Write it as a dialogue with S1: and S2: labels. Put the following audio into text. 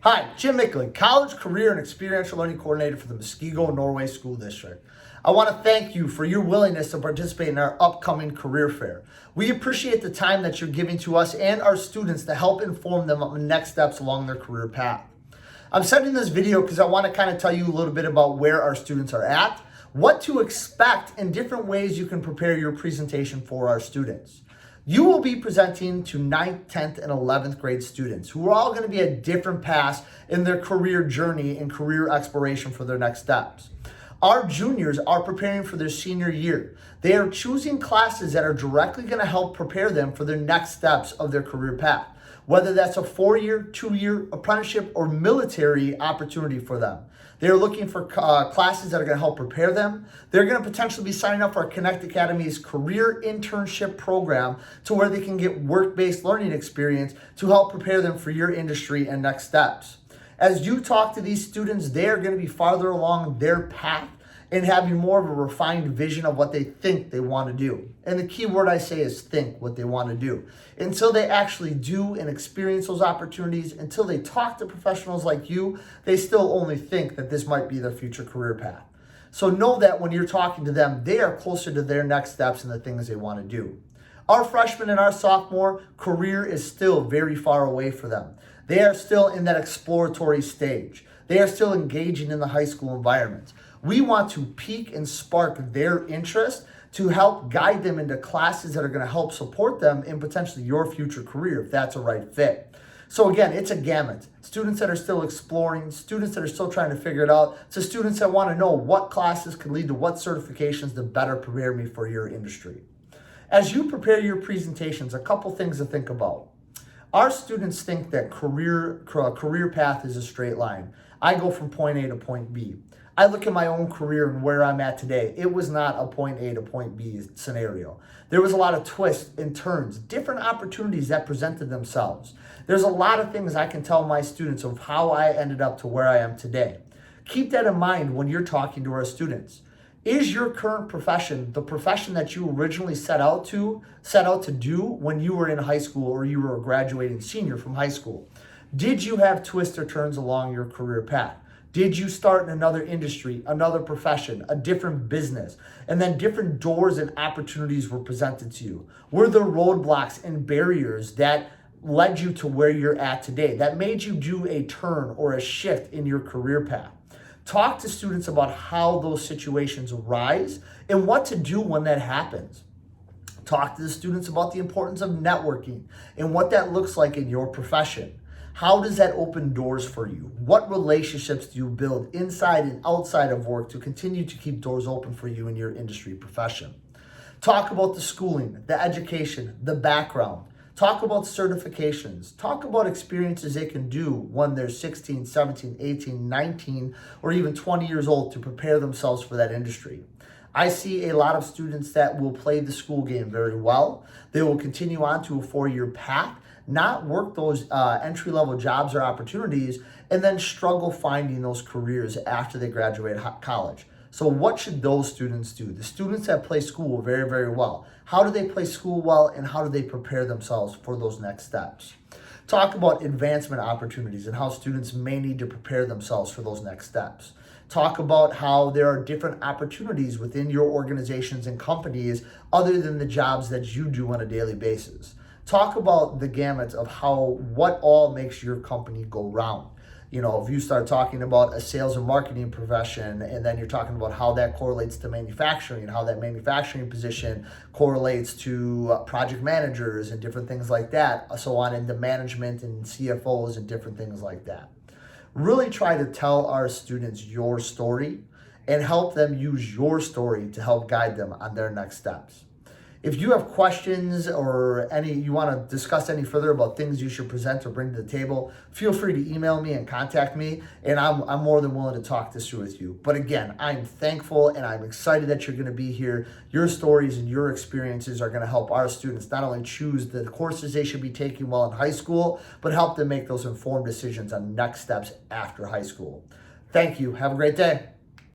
S1: Hi, Jim Mickley, College, Career, and Experiential Learning Coordinator for the Muskego, Norway School District. I want to thank you for your willingness to participate in our upcoming career fair. We appreciate the time that you're giving to us and our students to help inform them on the next steps along their career path. I'm sending this video because I want to kind of tell you a little bit about where our students are at, what to expect, and different ways you can prepare your presentation for our students. You will be presenting to 9th, 10th, and 11th grade students who are all going to be at different paths in their career journey and career exploration for their next steps. Our juniors are preparing for their senior year. They are choosing classes that are directly going to help prepare them for their next steps of their career path, whether that's a 4-year, 2-year apprenticeship or military opportunity for them. They're looking for classes that are going to help prepare them. They're going to potentially be signing up for our Connect Academy's career internship program to where they can get work-based learning experience to help prepare them for your industry and next steps. As you talk to these students, they are going to be farther along their path and having more of a refined vision of what they think they want to do. And the key word I say is think what they want to do. Until they actually do and experience those opportunities, until they talk to professionals like you, they still only think that this might be their future career path. So know that when you're talking to them, they are closer to their next steps and the things they want to do. Our freshman and our sophomore career is still very far away for them. They are still in that exploratory stage. They are still engaging in the high school environment. We want to pique and spark their interest to help guide them into classes that are going to help support them in potentially your future career if that's a right fit. So again, it's a gamut. Students that are still exploring, students that are still trying to figure it out, to students that want to know what classes could lead to what certifications to better prepare me for your industry. As you prepare your presentations, a couple things to think about. Our students think that career path is a straight line. I go from point A to point B. I look at my own career and where I'm at today. It was not a point A to point B scenario. There was a lot of twists and turns, different opportunities that presented themselves. There's a lot of things I can tell my students of how I ended up to where I am today. Keep that in mind when you're talking to our students. Is your current profession the profession that you originally set out to do when you were in high school or you were a graduating senior from high school? Did you have twists or turns along your career path? Did you start in another industry, another profession, a different business, and then different doors and opportunities were presented to you? Were there roadblocks and barriers that led you to where you're at today, that made you do a turn or a shift in your career path? Talk to students about how those situations arise and what to do when that happens. Talk to the students about the importance of networking and what that looks like in your profession. How does that open doors for you? What relationships do you build inside and outside of work to continue to keep doors open for you in your industry profession? Talk about the schooling, the education, the background. Talk about certifications. Talk about experiences they can do when they're 16, 17, 18, 19, or even 20 years old to prepare themselves for that industry. I see a lot of students that will play the school game very well. They will continue on to a 4-year path, not work those entry-level jobs or opportunities, and then struggle finding those careers after they graduate college. So what should those students do? The students that play school very, very well. How do they play school well, and how do they prepare themselves for those next steps? Talk about advancement opportunities and how students may need to prepare themselves for those next steps. Talk about how there are different opportunities within your organizations and companies other than the jobs that you do on a daily basis. Talk about the gamut of what all makes your company go round. You know, if you start talking about a sales and marketing profession, and then you're talking about how that correlates to manufacturing, and how that manufacturing position correlates to project managers and different things like that, so on into management and CFOs and different things like that. Really try to tell our students your story and help them use your story to help guide them on their next steps. If you have questions or you want to discuss any further about things you should present or bring to the table, feel free to email me and contact me, and I'm more than willing to talk this through with you. But again, I'm thankful and I'm excited that you're going to be here. Your stories and your experiences are going to help our students not only choose the courses they should be taking while in high school, but help them make those informed decisions on next steps after high school. Thank you. Have a great day.